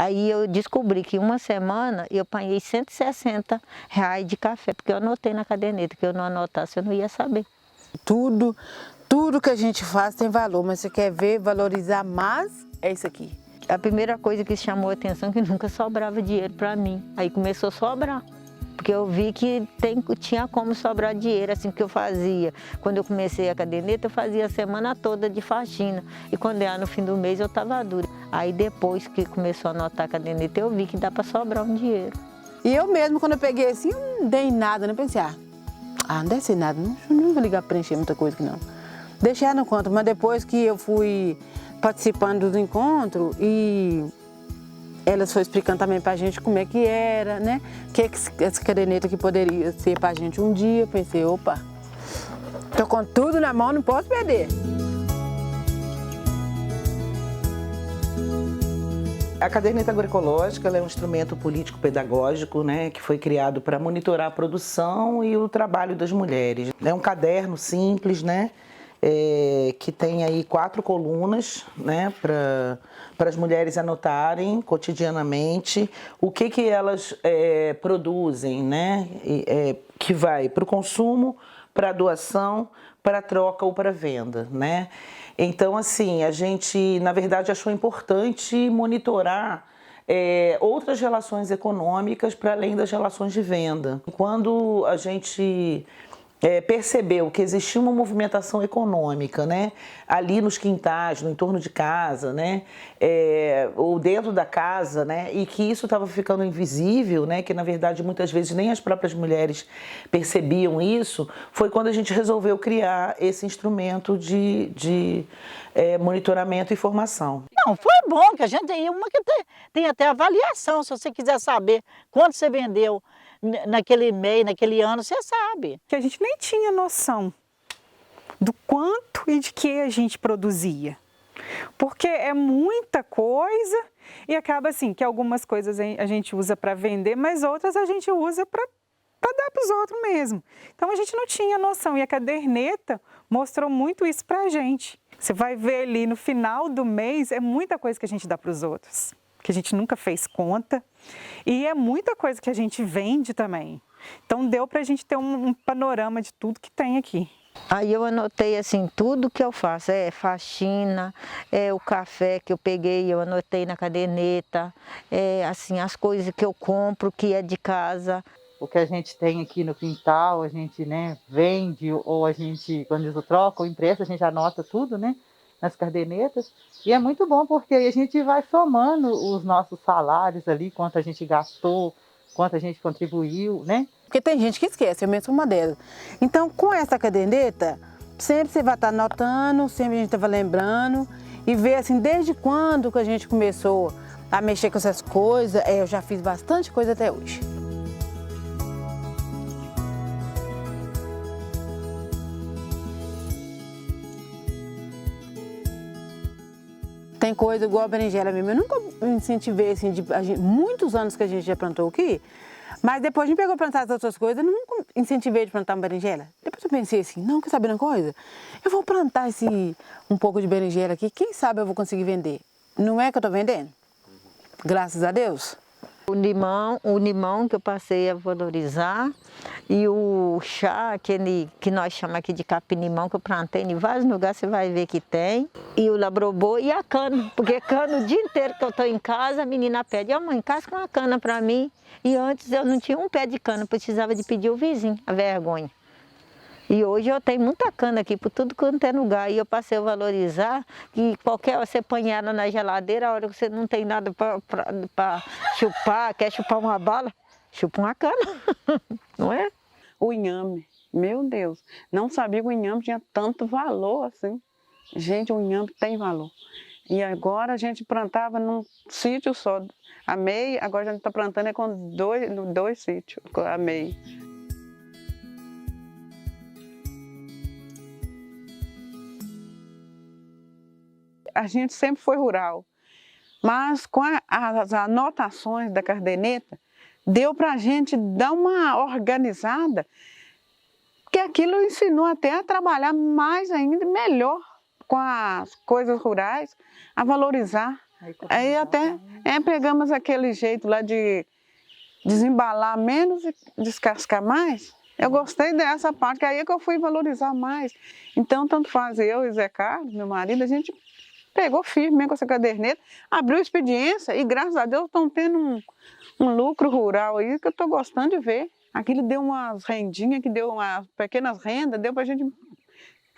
Aí eu descobri que uma semana eu paguei R$ 160 de café, porque eu anotei na caderneta, que eu não anotasse eu não ia saber. Tudo que a gente faz tem valor, mas você quer ver, valorizar mais, é isso aqui. A primeira coisa que chamou a atenção é que nunca sobrava dinheiro para mim. Aí começou a sobrar, porque eu vi que tinha como sobrar dinheiro, assim que eu fazia. Quando eu comecei a caderneta, eu fazia a semana toda de faxina. E quando era no fim do mês, eu estava dura. Aí depois que começou a anotar a caderneta, eu vi que dá para sobrar um dinheiro. E eu mesmo, quando eu peguei assim, não dei nada, não pensei, não deve ser nada, não vou ligar para preencher muita coisa aqui não. Deixei ela no conto, mas depois que eu fui participando do encontro e elas foram explicando também pra gente como é que era, né? Que essa caderneta que poderia ser pra gente um dia, pensei, opa, tô com tudo na mão, não posso perder. A caderneta agroecológica ela é um instrumento político-pedagógico, né, que foi criado para monitorar a produção e o trabalho das mulheres. É um caderno simples, né, que tem aí 4 colunas, né, para as mulheres anotarem cotidianamente o que elas produzem, né, que vai para o consumo, para a doação, para a troca ou para a venda, né? Então, assim, a gente, na verdade, achou importante monitorar outras relações econômicas para além das relações de venda. Quando a gente percebeu que existia uma movimentação econômica, né, ali nos quintais, no entorno de casa, né, ou dentro da casa, né, e que isso estava ficando invisível, né, que na verdade muitas vezes nem as próprias mulheres percebiam isso, foi quando a gente resolveu criar esse instrumento de monitoramento e formação. Não, foi bom que a gente tem uma que tem até avaliação, se você quiser saber quanto você vendeu naquele mês, naquele ano, você sabe. Que a gente nem tinha noção do quanto e de que a gente produzia. Porque é muita coisa e acaba assim, que algumas coisas a gente usa para vender, mas outras a gente usa para dar para os outros mesmo. Então a gente não tinha noção e a caderneta mostrou muito isso para a gente. Você vai ver ali no final do mês, é muita coisa que a gente dá para os outros, que a gente nunca fez conta, e é muita coisa que a gente vende também. Então deu para a gente ter um panorama de tudo que tem aqui. Aí eu anotei assim, tudo que eu faço, faxina, o café que eu peguei, eu anotei na caderneta, assim, as coisas que eu compro, que é de casa. O que a gente tem aqui no quintal, a gente, né, vende, ou a gente, quando eles troca ou empresta, a gente anota tudo, né, nas cadernetas. E é muito bom porque aí a gente vai somando os nossos salários ali, quanto a gente gastou, quanto a gente contribuiu, né? Porque tem gente que esquece, eu mesmo sou uma delas. Então, com essa caderneta, sempre você vai estar anotando, sempre a gente estava lembrando e ver assim, desde quando que a gente começou a mexer com essas coisas. Eu já fiz bastante coisa até hoje. Tem coisa igual a berinjela mesmo, eu nunca incentivei assim, muitos anos que a gente já plantou aqui, mas depois a gente pegou a plantar as outras coisas, eu nunca incentivei de plantar uma berinjela. Depois eu pensei assim, não, quer saber uma coisa? Eu vou plantar um pouco de berinjela aqui, quem sabe eu vou conseguir vender. Não é que eu estou vendendo? Graças a Deus. O limão que eu passei a valorizar e o chá, aquele que nós chamamos aqui de capim-limão, que eu plantei em vários lugares, você vai ver que tem. E o labrobô e a cana, porque cana o dia inteiro que eu estou em casa, a menina pede, mãe, casca uma cana para mim. E antes eu não tinha um pé de cana, precisava de pedir o vizinho, a vergonha. E hoje eu tenho muita cana aqui, por tudo quanto é lugar. E eu passei a valorizar que você põe ela na geladeira, a hora que você não tem nada para chupar, quer chupar uma bala, chupa uma cana, não é? O inhame, meu Deus, não sabia que o inhame tinha tanto valor assim. Gente, o inhame tem valor. E agora a gente plantava num sítio só, a meia, agora a gente está plantando com dois sítios, a meia. A gente sempre foi rural, mas com as anotações da caderneta, deu para a gente dar uma organizada, que aquilo ensinou até a trabalhar mais ainda, melhor com as coisas rurais, a valorizar, Aí até pegamos aquele jeito lá de desembalar menos e descascar mais. Eu gostei dessa parte, que aí é que eu fui valorizar mais. Então, tanto faz eu e Zé Carlos, meu marido, a gente pegou firme mesmo com essa caderneta, abriu expediência e, graças a Deus, estão tendo um lucro rural aí que eu estou gostando de ver. Aquilo deu umas rendinhas, que deu umas pequenas rendas, deu para a gente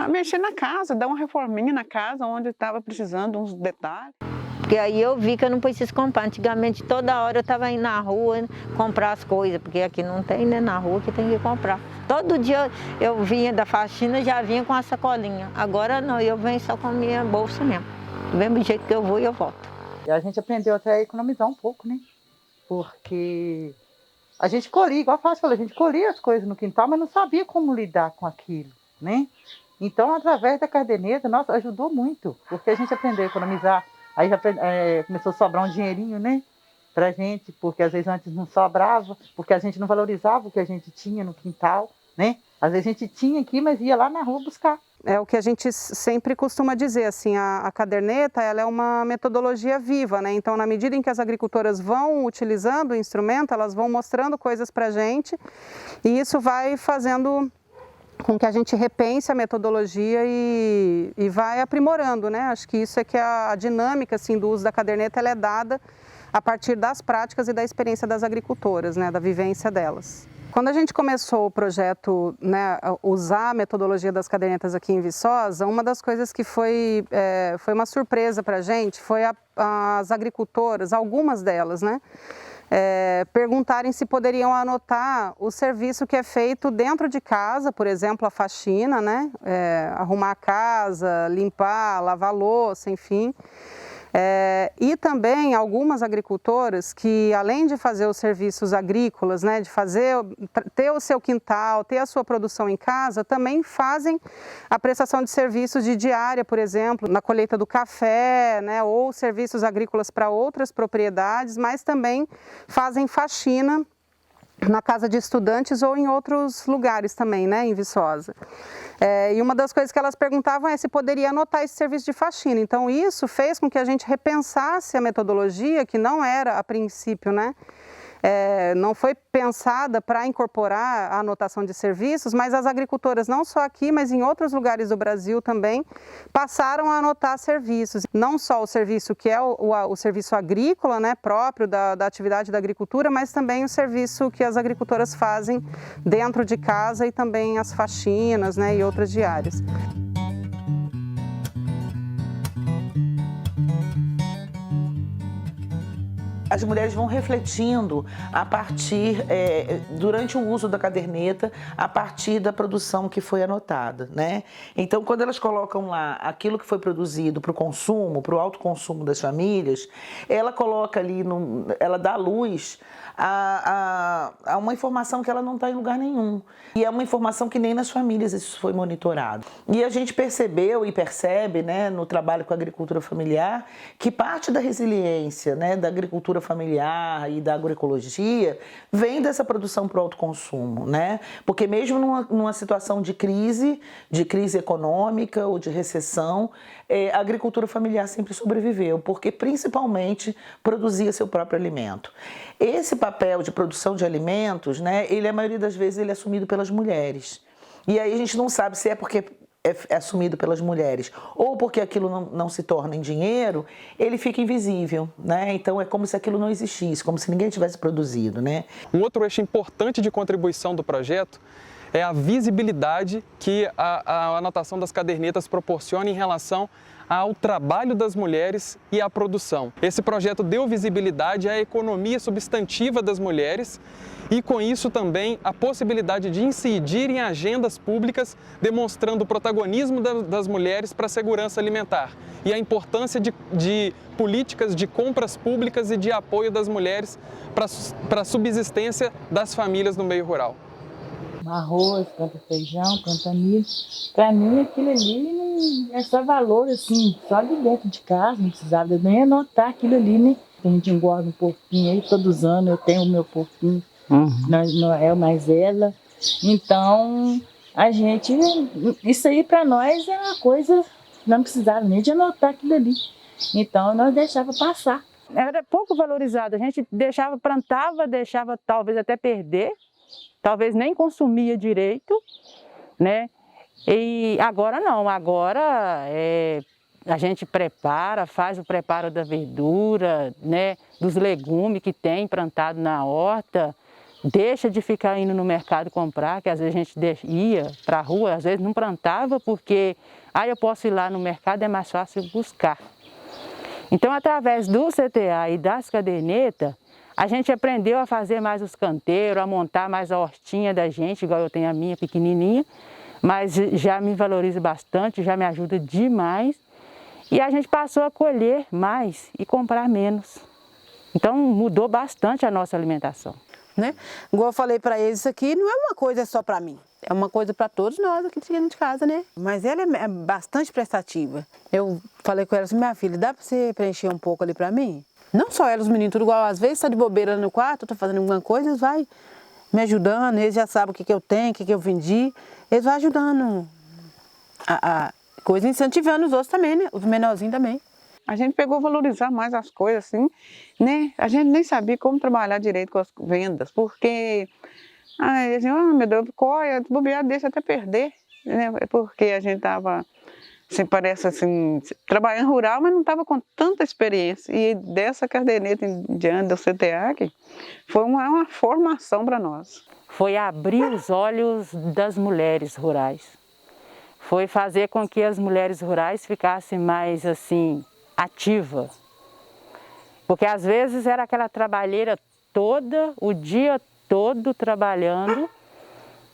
mexer na casa, dar uma reforminha na casa onde estava precisando uns detalhes. Porque aí eu vi que eu não preciso comprar. Antigamente, toda hora eu estava indo na rua comprar as coisas, porque aqui não tem, né? Na rua que tem que comprar. Todo dia eu vinha da faxina, já vinha com a sacolinha. Agora não, eu venho só com a minha bolsa mesmo. Do mesmo jeito que eu vou, eu volto. E a gente aprendeu até a economizar um pouco, né? Porque a gente colhia, igual a Fátima falou, a gente colhia as coisas no quintal, mas não sabia como lidar com aquilo, né? Então, através da caderneta, nossa, ajudou muito, porque a gente aprendeu a economizar. Aí já começou a sobrar um dinheirinho, né? Pra gente, porque às vezes antes não sobrava, porque a gente não valorizava o que a gente tinha no quintal, né? Às vezes a gente tinha aqui, mas ia lá na rua buscar. É o que a gente sempre costuma dizer, assim, a caderneta ela é uma metodologia viva, né? Então, na medida em que as agricultoras vão utilizando o instrumento, elas vão mostrando coisas pra gente e isso vai fazendo com que a gente repense a metodologia e vai aprimorando, né? Acho que isso é que a dinâmica assim, do uso da caderneta ela é dada a partir das práticas e da experiência das agricultoras, né? Da vivência delas. Quando a gente começou o projeto, né, a usar a metodologia das cadernetas aqui em Viçosa, uma das coisas que foi uma surpresa para a gente foi as agricultoras, algumas delas, né? Perguntarem se poderiam anotar o serviço que é feito dentro de casa, por exemplo, a faxina, né? Arrumar a casa, limpar, lavar louça, enfim. E também algumas agricultoras que, além de fazer os serviços agrícolas, né, de ter o seu quintal, ter a sua produção em casa, também fazem a prestação de serviços de diária, por exemplo, na colheita do café, né, ou serviços agrícolas para outras propriedades, mas também fazem faxina na casa de estudantes ou em outros lugares também, né, em Viçosa. E uma das coisas que elas perguntavam é se poderia anotar esse serviço de faxina. Então isso fez com que a gente repensasse a metodologia, que não era a princípio, né, não foi pensada para incorporar a anotação de serviços, mas as agricultoras, não só aqui, mas em outros lugares do Brasil também, passaram a anotar serviços. Não só o serviço que é o serviço agrícola, né, próprio da atividade da agricultura, mas também o serviço que as agricultoras fazem dentro de casa e também as faxinas, né, e outras diárias. As mulheres vão refletindo a partir, durante o uso da caderneta, a partir da produção que foi anotada, né? Então, quando elas colocam lá aquilo que foi produzido para o consumo, para o autoconsumo das famílias, ela coloca ali, ela dá luz a uma informação que ela não está em lugar nenhum. E é uma informação que nem nas famílias isso foi monitorado. E a gente percebeu e percebe, né, no trabalho com a agricultura familiar, que parte da resiliência, né, da agricultura familiar e da agroecologia vem dessa produção para o autoconsumo, né? Porque mesmo numa situação de crise econômica ou de recessão, a agricultura familiar sempre sobreviveu, porque principalmente produzia seu próprio alimento. Esse papel de produção de alimentos, né, a maioria das vezes ele é assumido pelas mulheres. E aí a gente não sabe se é porque é assumido pelas mulheres ou porque aquilo não se torna em dinheiro, ele fica invisível, né? Então é como se aquilo não existisse, como se ninguém tivesse produzido, né? Um outro eixo importante de contribuição do projeto é a visibilidade que a anotação das cadernetas proporciona em relação ao trabalho das mulheres e à produção. Esse projeto deu visibilidade à economia substantiva das mulheres e, com isso, também a possibilidade de incidir em agendas públicas, demonstrando o protagonismo das mulheres para a segurança alimentar e a importância de políticas de compras públicas e de apoio das mulheres para a subsistência das famílias no meio rural. Arroz, planta feijão, planta milho. Para mim, aquilo ali é só valor, assim, só de dentro de casa, não precisava nem anotar aquilo ali, né? A gente engorda um porquinho aí, todos os anos eu tenho o meu porquinho, Noel mais ela. Então, isso aí para nós é uma coisa, não precisava nem de anotar aquilo ali. Então nós deixava passar. Era pouco valorizado, a gente deixava, plantava, deixava talvez até perder, talvez nem consumia direito, né? E agora não, agora a gente prepara, faz o preparo da verdura, né? Dos legumes que tem plantado na horta, deixa de ficar indo no mercado comprar, que às vezes a gente ia para a rua, às vezes não plantava porque eu posso ir lá no mercado, é mais fácil buscar. Então, através do CTA e das cadernetas, a gente aprendeu a fazer mais os canteiros, a montar mais a hortinha da gente, igual eu tenho a minha pequenininha, mas já me valoriza bastante, já me ajuda demais. E a gente passou a colher mais e comprar menos. Então, mudou bastante a nossa alimentação. Né? Igual eu falei para eles, isso aqui não é uma coisa só para mim. É uma coisa para todos nós aqui dentro de casa, né? Mas ela é bastante prestativa. Eu falei com ela assim, minha filha, dá para você preencher um pouco ali para mim? Não só ela, os meninos, tudo igual. Às vezes está de bobeira no quarto, estou fazendo alguma coisa, eles vão me ajudando, eles já sabem o que eu tenho, o que eu vendi. Eles vão ajudando a coisa, incentivando os outros também, né? Os menorzinhos também. A gente pegou a valorizar mais as coisas, assim, né? A gente nem sabia como trabalhar direito com as vendas, porque... assim, meu Deus, corre, bobear, deixa até perder, né? Porque a gente estava, assim, parece assim, trabalhando rural, mas não estava com tanta experiência. E dessa caderneta em diante do CTA, foi uma formação para nós. Foi abrir os olhos das mulheres rurais. Foi fazer com que as mulheres rurais ficassem mais, assim, ativas. Porque às vezes era aquela trabalheira toda, o dia todo trabalhando,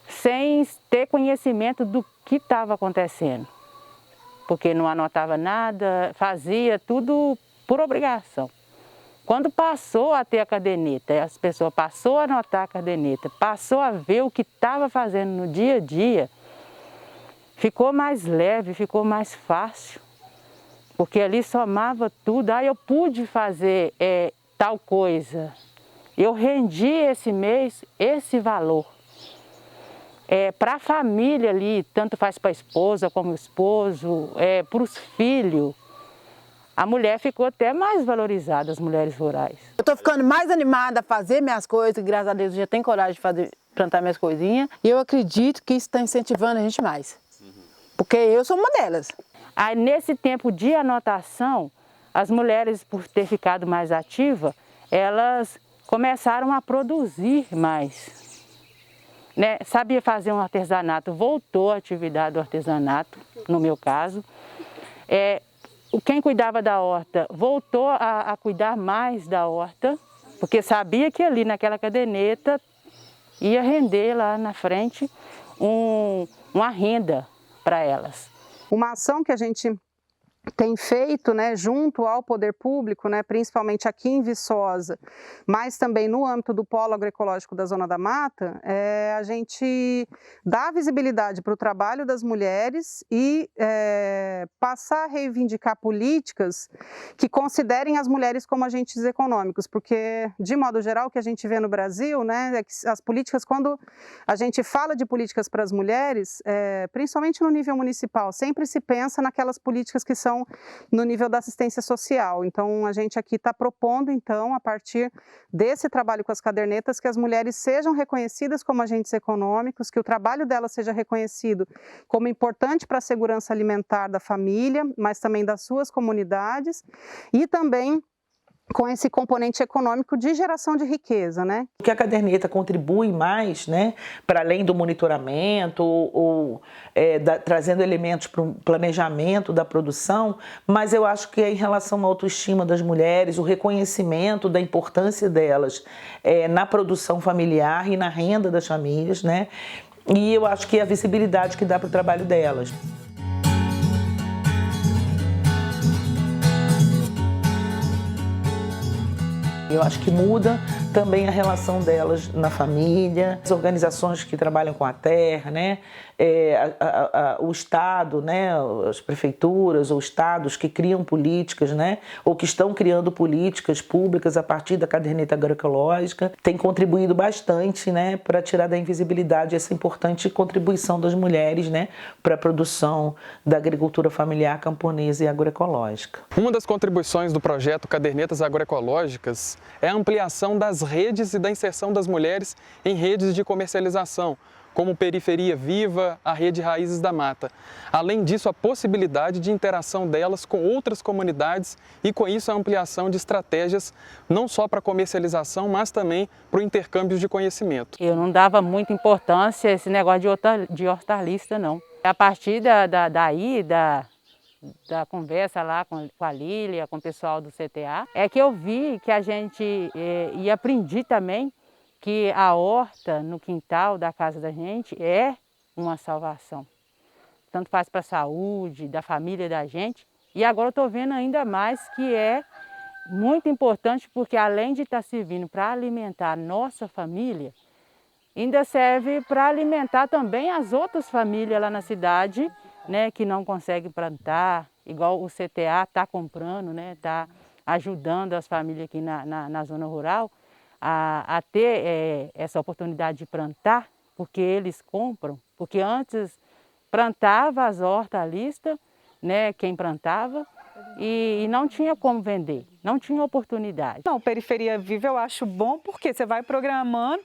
sem ter conhecimento do que estava acontecendo. Porque não anotava nada, fazia tudo por obrigação. Quando passou a ter a caderneta, as pessoas passou a anotar a caderneta, passou a ver o que estava fazendo no dia a dia, ficou mais leve, ficou mais fácil. Porque ali somava tudo, eu pude fazer tal coisa. Eu rendi esse mês esse valor. Para a família ali, tanto faz para a esposa como o esposo, para os filhos, a mulher ficou até mais valorizada, as mulheres rurais. Eu estou ficando mais animada a fazer minhas coisas, graças a Deus eu já tenho coragem de plantar minhas coisinhas. E eu acredito que isso está incentivando a gente mais. Porque eu sou uma delas. Aí, nesse tempo de anotação, as mulheres, por ter ficado mais ativas, elas começaram a produzir mais. Né? Sabia fazer um artesanato, voltou a atividade do artesanato, no meu caso. Quem cuidava da horta voltou a cuidar mais da horta, porque sabia que ali naquela caderneta ia render lá na frente uma renda para elas. Uma ação que a gente tem feito, né, junto ao poder público, né, principalmente aqui em Viçosa, mas também no âmbito do Polo Agroecológico da Zona da Mata, a gente dá visibilidade para o trabalho das mulheres e passar a reivindicar políticas que considerem as mulheres como agentes econômicos, porque, de modo geral, o que a gente vê no Brasil, né, é que as políticas, quando a gente fala de políticas para as mulheres, principalmente no nível municipal, sempre se pensa naquelas políticas que são no nível da assistência social. Então, a gente aqui está propondo, então, a partir desse trabalho com as cadernetas, que as mulheres sejam reconhecidas como agentes econômicos, que o trabalho delas seja reconhecido como importante para a segurança alimentar da família, mas também das suas comunidades, e também com esse componente econômico de geração de riqueza, né? Que a caderneta contribui mais, né, para além do monitoramento ou trazendo elementos para o planejamento da produção, mas eu acho que é em relação à autoestima das mulheres, o reconhecimento da importância delas na produção familiar e na renda das famílias, né? E eu acho que é a visibilidade que dá para o trabalho delas. Eu acho que muda também a relação delas na família, as organizações que trabalham com a terra, né? O Estado, né? As prefeituras ou estados que criam políticas, né? Ou que estão criando políticas públicas a partir da caderneta agroecológica, tem contribuído bastante, né? Para tirar da invisibilidade essa importante contribuição das mulheres, né? Para a produção da agricultura familiar, camponesa e agroecológica. Uma das contribuições do projeto Cadernetas Agroecológicas é a ampliação das redes e da inserção das mulheres em redes de comercialização, como Periferia Viva, a Rede Raízes da Mata. Além disso, a possibilidade de interação delas com outras comunidades e, com isso, a ampliação de estratégias não só para comercialização, mas também para o intercâmbio de conhecimento. Eu não dava muita importância a esse negócio de hortalista, não. A partir da conversa lá com a Lília, com o pessoal do CTA, é que eu vi que a gente, e aprendi também, que a horta no quintal da casa da gente é uma salvação. Tanto faz para a saúde, da família da gente. E agora eu estou vendo ainda mais que é muito importante, porque além de estar servindo para alimentar a nossa família, ainda serve para alimentar também as outras famílias lá na cidade, né, que não conseguem plantar, igual o CTA está comprando, né, está ajudando as famílias aqui na zona rural a ter essa oportunidade de plantar, porque eles compram, porque antes plantava as hortalistas, né, quem plantava, e não tinha como vender, não tinha oportunidade. Não, Periferia Viva eu acho bom porque você vai programando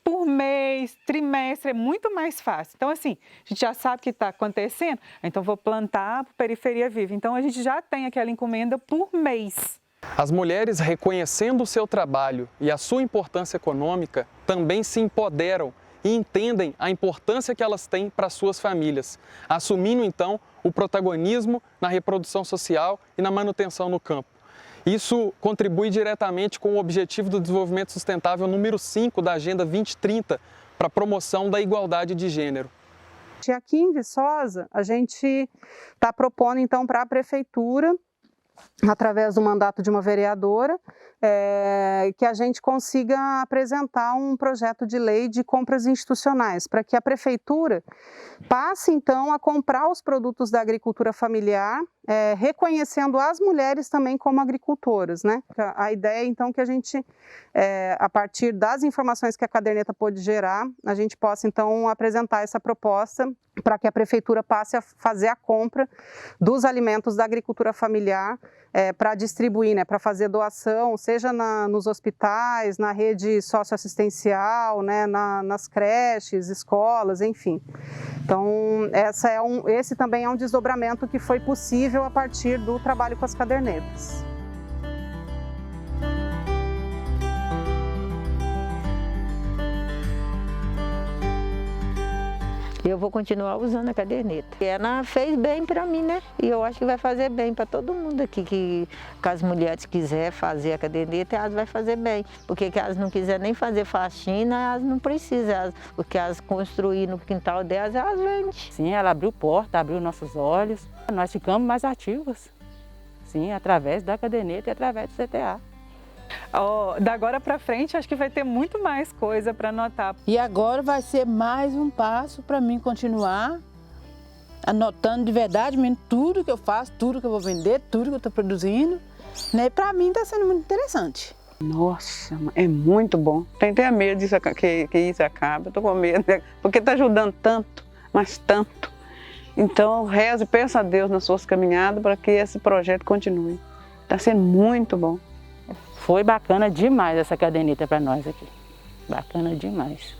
por mês, trimestre, é muito mais fácil. Então, assim, a gente já sabe o que está acontecendo, então vou plantar para Periferia Viva. Então, a gente já tem aquela encomenda por mês. As mulheres, reconhecendo o seu trabalho e a sua importância econômica, também se empoderam e entendem a importância que elas têm para suas famílias, assumindo então o protagonismo na reprodução social e na manutenção no campo. Isso contribui diretamente com o Objetivo do Desenvolvimento Sustentável número 5 da Agenda 2030 para a promoção da igualdade de gênero. Aqui em Viçosa, a gente está propondo então para a Prefeitura, através do mandato de uma vereadora, que a gente consiga apresentar um projeto de lei de compras institucionais, para que a Prefeitura passe então a comprar os produtos da agricultura familiar, reconhecendo as mulheres também como agricultoras, né? A ideia então que a gente, a partir das informações que a caderneta pôde gerar, a gente possa então apresentar essa proposta para que a Prefeitura passe a fazer a compra dos alimentos da agricultura familiar para distribuir, né, para fazer doação, seja nos hospitais, na rede socioassistencial, né, nas creches, escolas, enfim. Então, esse também é um desdobramento que foi possível a partir do trabalho com as cadernetas. Eu vou continuar usando a caderneta. Ela fez bem para mim, né? E eu acho que vai fazer bem para todo mundo aqui, que as mulheres quiserem fazer a caderneta, elas vão fazer bem. Porque que elas não quiserem nem fazer faxina, elas não precisam. Porque elas construir no quintal delas, elas vendem. Sim, ela abriu porta, abriu nossos olhos. Nós ficamos mais ativos, sim, através da caderneta e através do CTA. Da agora para frente, acho que vai ter muito mais coisa para anotar. E agora vai ser mais um passo para mim continuar anotando de verdade mesmo tudo que eu faço, tudo que eu vou vender, tudo que eu estou produzindo. Né? Para mim está sendo muito interessante. Nossa, é muito bom. Tem até medo disso, que isso acabe. Eu estou com medo, porque está ajudando tanto, mas tanto. Então, eu rezo e peço a Deus nas suas caminhadas para que esse projeto continue. Está sendo muito bom. Foi bacana demais essa caderneta para nós aqui. Bacana demais.